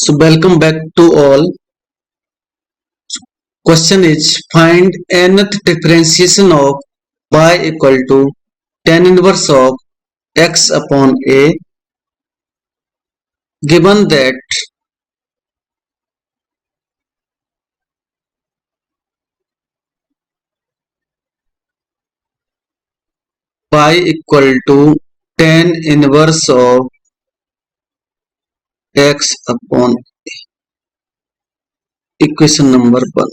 So welcome back to all. Question is find nth differentiation of y equal to tan inverse of x upon a given that y equal to tan inverse of x upon equation number 1.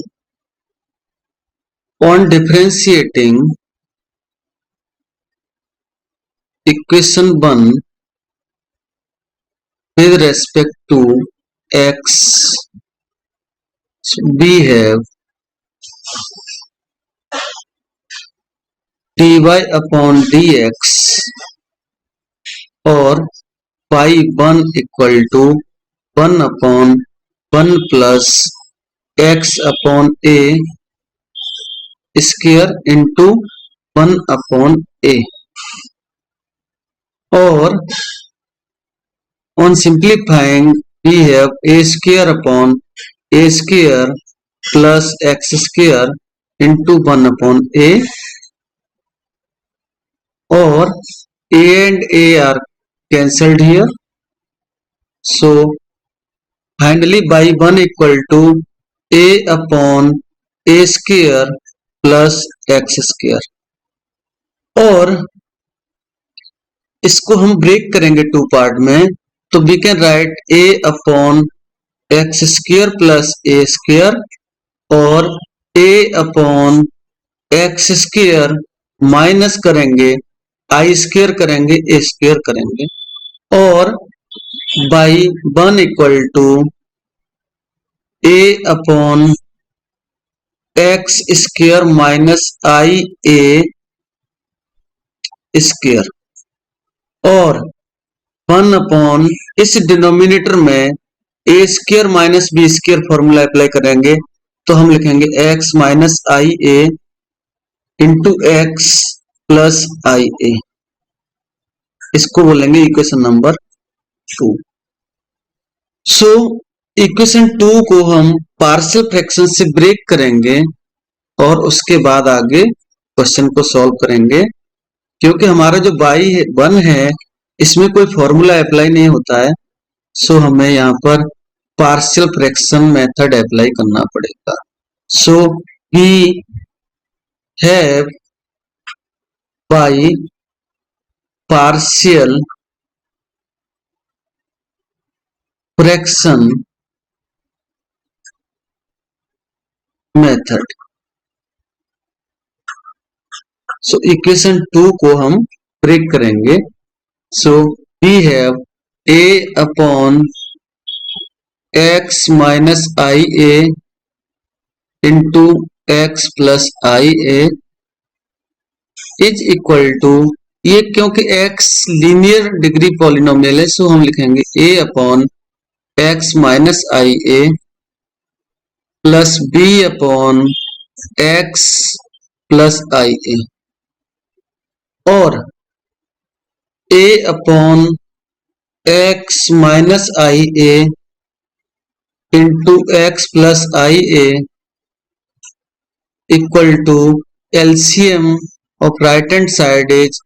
On differentiating equation 1 with respect to x, so we have dy upon dx और y1 equal to 1 upon 1 plus x upon a square into 1 upon a, और on simplifying we have a square upon a square plus x square into 1 upon a, और a and a are cancelled here. So finally y1 equal to a upon a square plus x square, और इसको हम break करेंगे to part में, तो we can write a upon x square plus a square और a upon x square minus करेंगे i square करेंगे a square करेंगे, और by 1 equal to a upon x square minus I a square, और 1 upon इस denominator में a square minus b square formula apply करेंगे तो हम लिखेंगे x minus I A into x plus I a, इसको बोलेंगे इक्वेशन नंबर 2. सो equation 2 को हम पार्शियल फ्रैक्शन से ब्रेक करेंगे और उसके बाद आगे क्वेश्चन को सॉल्व करेंगे, क्योंकि हमारा जो y1 है इसमें कोई फॉर्मूला अप्लाई नहीं होता है, सो हमें यहाँ पर पार्शियल फ्रैक्शन मेथड अप्लाई करना पड़ेगा. So we have by partial fraction method. So equation 2 को हम ब्रेक करेंगे. So we have a upon x minus I A into x plus I A is equal to, ये क्योंकि x linear degree polynomial है सो हम लिखेंगे a upon x minus I a plus b upon x plus I a, और a upon x minus I A into x plus I a equal to LCM of right hand side is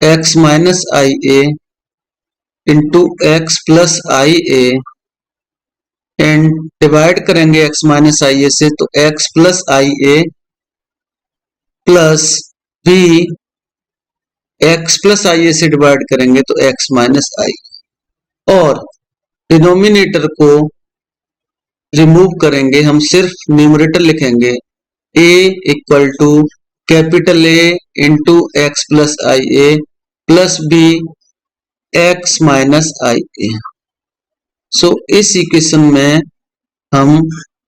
x minus I A into x plus I a, and divide करेंगे x minus I a से तो x plus I a plus b x plus I a से divide करेंगे तो x minus आई, और denominator को remove करेंगे, हम सिर्फ न्यूमरेटर लिखेंगे a equal to capital A into x plus I a plus b x minus I a. So इस इक्वेशन में हम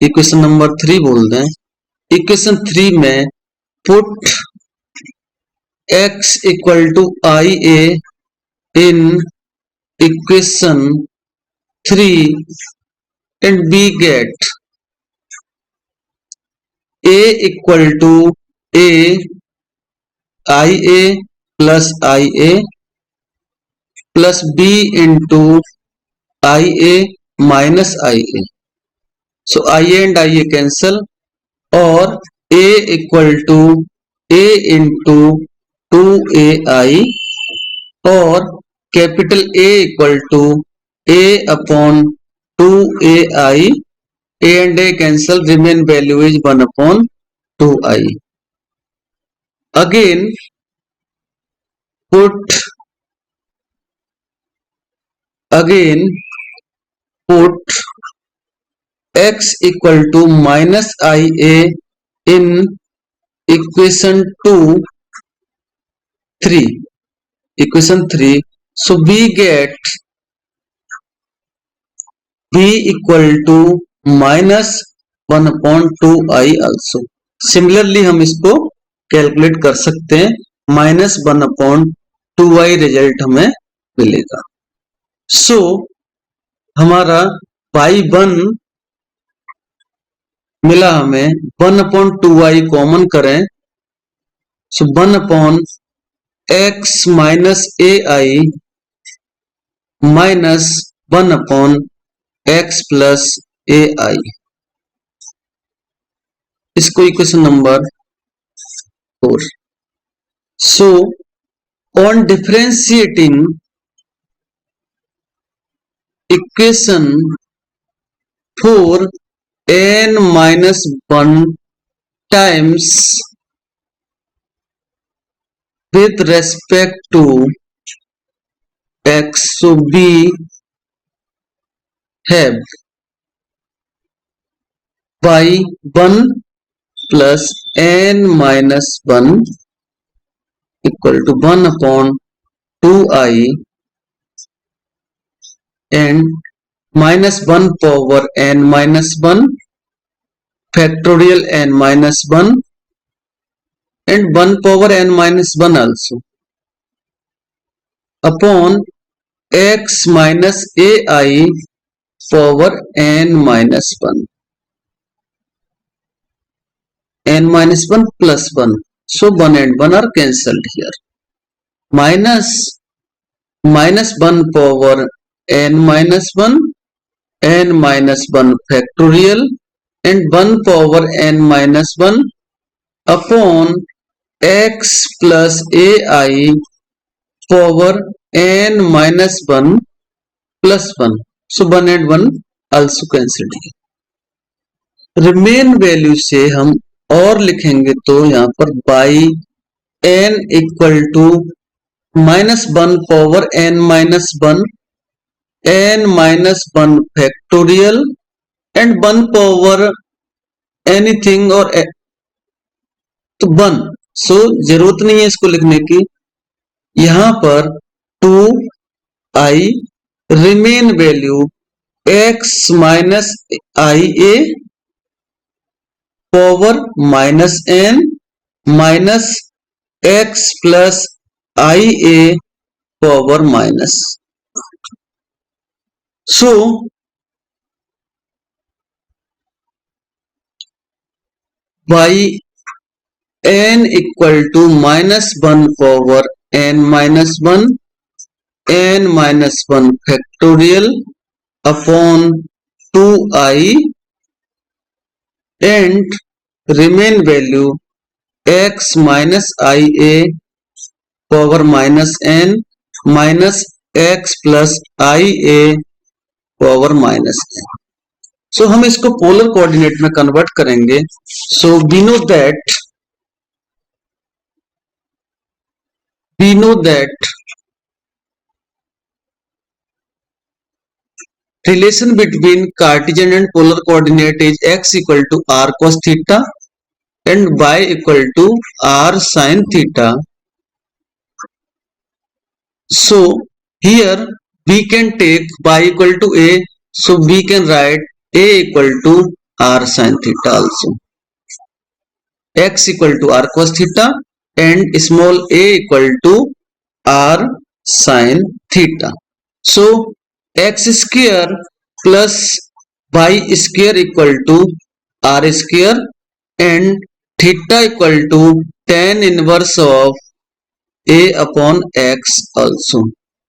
इक्वेशन नंबर 3 बोल दें. इक्वेशन 3 में put x equal to I A in equation 3 and we get a equal to a ia plus ia plus b into ia minus IA. So IA and IA cancel, or A equal to A into 2AI, or capital A equal to A upon 2AI. A and A cancel, remain value is 1 upon 2I. Again put x equal to minus IA in equation 2 3, equation 3. So we get b equal to minus 1 upon 2I also. Similarly हम इसको calculate कर सकते हैं, minus 1 upon 2I result हमें मिलेगा. सो हमारा y1 मिला हमें, 1 अपॉन 2I कॉमन करें, सो 1 upon x minus AI minus 1 upon x plus AI. इसको equation number 4. So on differentiating equation 4 n minus 1 times with respect to x, so we have y1 plus n minus 1 equal to 1 upon 2I and minus 1 power n minus 1 factorial n minus 1 and 1 power n minus 1 also upon x minus AI power n minus 1, n minus 1 plus 1. So 1 and 1 are cancelled here. Minus 1 power n minus 1, n minus 1 factorial and 1 power n minus 1 upon x plus AI power n minus 1 plus 1. So 1 and 1 also cancelled here. Remain value से हम और लिखेंगे तो यहाँ पर by n equal to minus 1 power n minus 1, n minus 1 factorial and 1 power anything और तो 1. सो जरूरत नहीं है इसको लिखने की. यहां पर 2I remain value x minus IA power minus n minus x plus IA power minus. So y n equal to minus 1 power n minus 1, n minus 1 factorial upon 2I and remain value x minus IA power minus n minus x plus IA power minus n. So हम इसको polar coordinate में convert करेंगे. So we know that relation between Cartesian and polar coordinate is x equal to r cos theta and y equal to r sin theta. So here we can take y equal to a, so we can write a equal to r sin theta also. X equal to r cos theta and small a equal to r sin theta. So x square plus y square equal to r square and theta equal to tan inverse of a upon x also,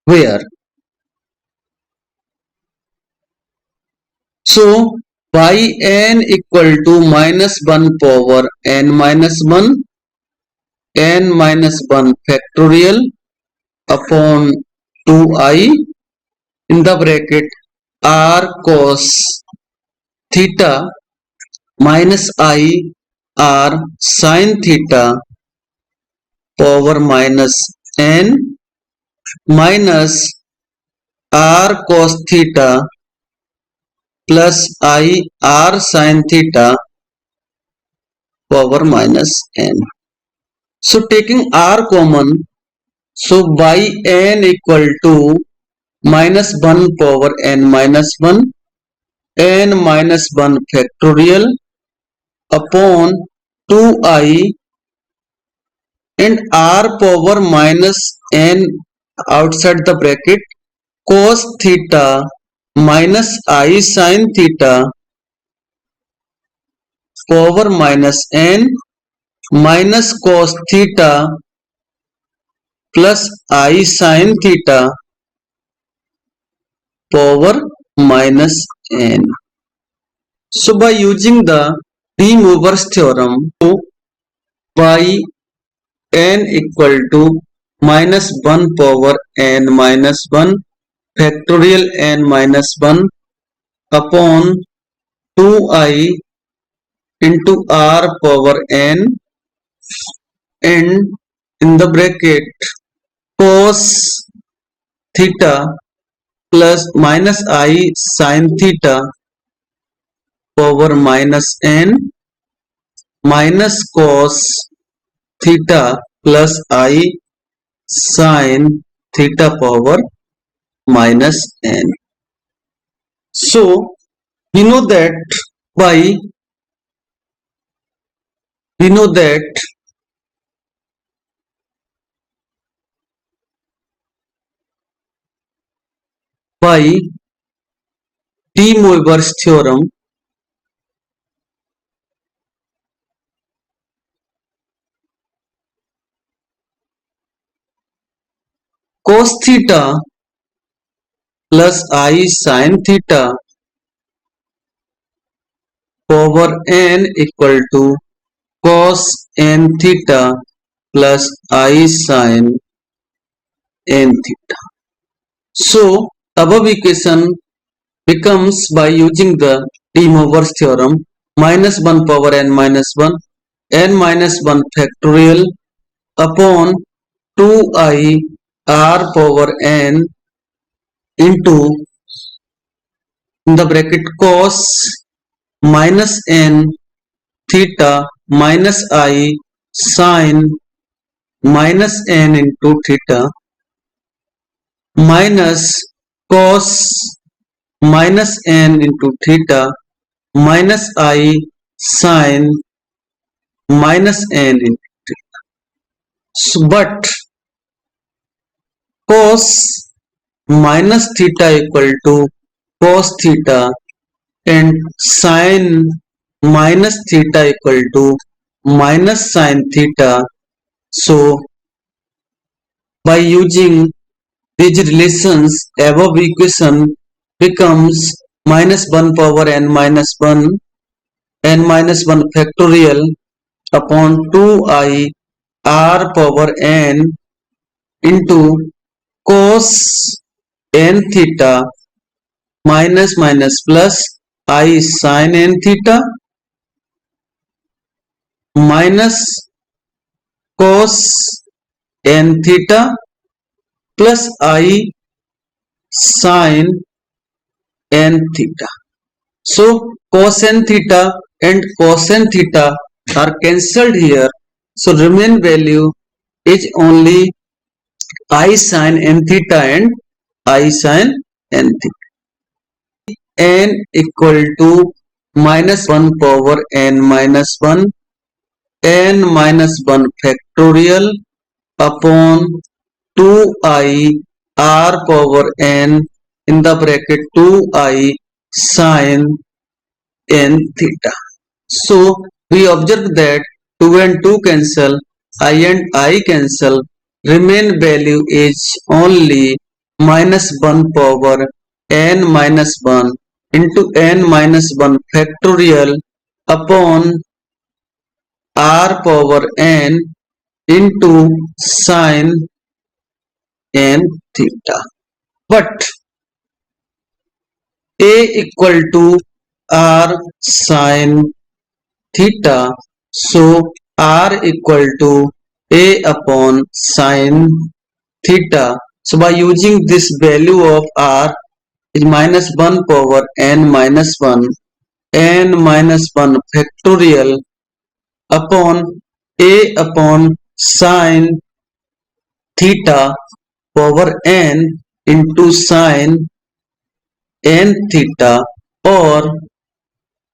where So by n equal to -1 power n minus 1 n minus 1 factorial upon 2i in the bracket r cos theta minus I r sin theta power minus n minus r cos theta plus I r sin theta power minus n. So taking r common, so by n equal to -1 power n minus 1 n minus 1 factorial upon 2i and r power minus n outside the bracket cos theta minus I sin theta power minus n minus cos theta plus I sin theta power minus n. So by using the De Moivre's theorem, by n equal to -1 power n minus 1 factorial n minus 1 upon 2i into r power n and in the bracket cos theta plus minus I sin theta power minus n minus cos theta plus I sin theta power minus n. So we know that by De Moivre's theorem, cos theta plus I sin theta power n equal to cos n theta plus I sin n theta. So above equation becomes by using the De Moivre's theorem -1 power n minus 1 n minus 1 factorial upon 2i r power n into in the bracket cos minus n theta minus I sin minus n into theta minus cos minus n into theta minus I sin minus n into theta. So, but cos minus theta equal to cos theta and sin minus theta equal to minus sin theta. So by using these relations, above equation becomes -1 power n minus 1 n minus 1 factorial upon 2i r power n into cos n theta minus minus plus I sin n theta minus cos n theta plus I sin n theta. So cos n theta and cos n theta are cancelled here. So remain value is only I sin n theta and I sin n theta. N equal to -1 power n minus 1 n minus 1 factorial upon 2i r power n in the bracket 2i sin n theta. So we observe that 2 and 2 cancel, I and I cancel, remain value is only -1 power n minus 1 into n minus 1 factorial upon r power n into sin n theta. But a equal to r sin theta, so r equal to a upon sin theta. So by using this value of r is minus 1 power n minus 1 factorial upon a upon sin theta power n into sin n theta, or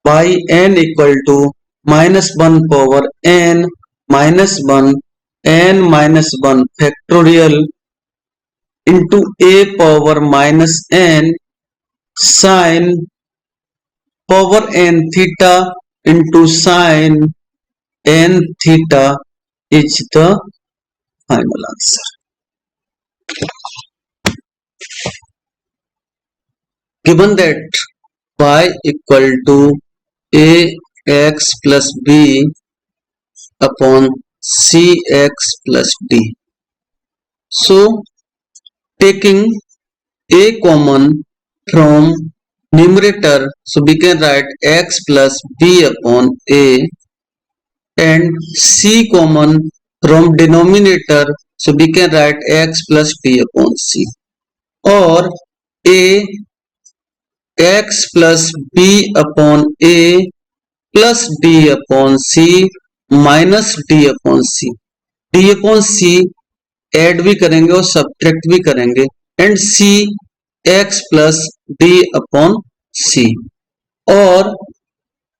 by n equal to minus 1 power n minus 1 factorial into a power minus n sin power n theta into sin n theta is the final answer. Given that y equal to ax plus b upon cx plus d. So taking a common from numerator, so we can write x plus b upon a, and c common from denominator, so we can write x plus b upon c, or a x plus b upon a plus d upon c minus d upon c. d upon c add भी करेंगे और subtract भी करेंगे, and c x plus d upon c, और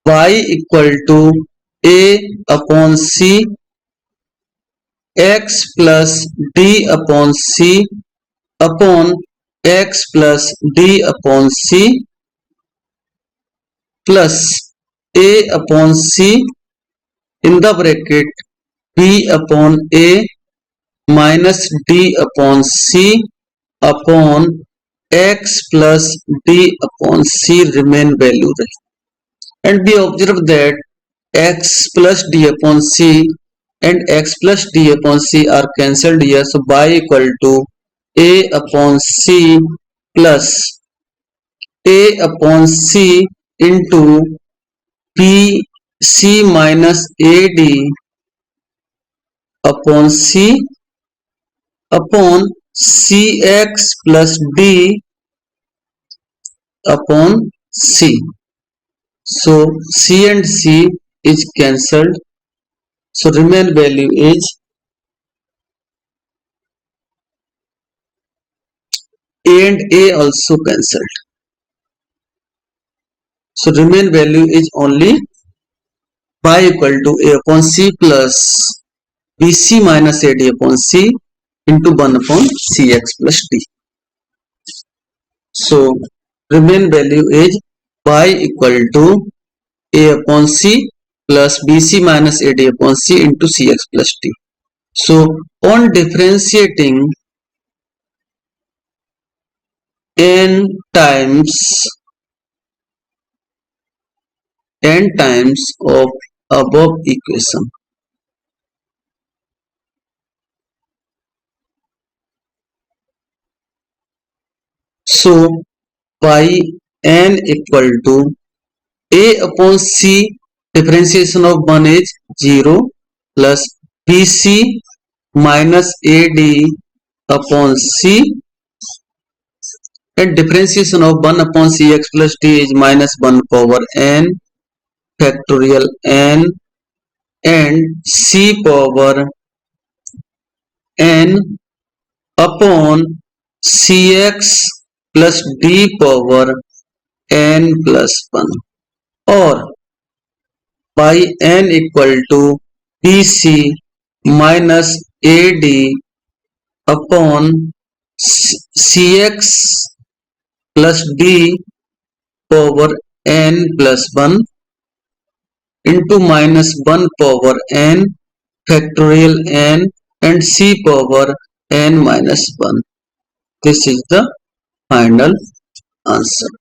y equal to a upon c x plus d upon c upon x plus d upon c plus a upon c in the bracket b अपॉन a minus d upon c upon x plus d upon c remain value रही, and we observe that x plus d upon c and x plus d upon c are cancelled here, so y equal to a upon c plus a upon c into b c minus ad upon c upon cx plus d upon c. So c and c is cancelled, so remain value is a and a also cancelled, so remain value is only y equal to a upon c plus bc minus ad upon c into 1 upon cx plus d. So remain value is y equal to a upon c plus bc minus ad upon c into cx plus d. So on differentiating n times of above equation, so by n equal to a upon c differentiation of 1 is 0 plus bc minus ad upon c, and differentiation of 1 upon cx plus d is minus 1 power n factorial n and c power n upon cx plus d power n plus 1, or by n equal to bc minus ad upon cx plus d power n plus 1 into minus 1 power n factorial n and c power n minus 1. This is the final answer.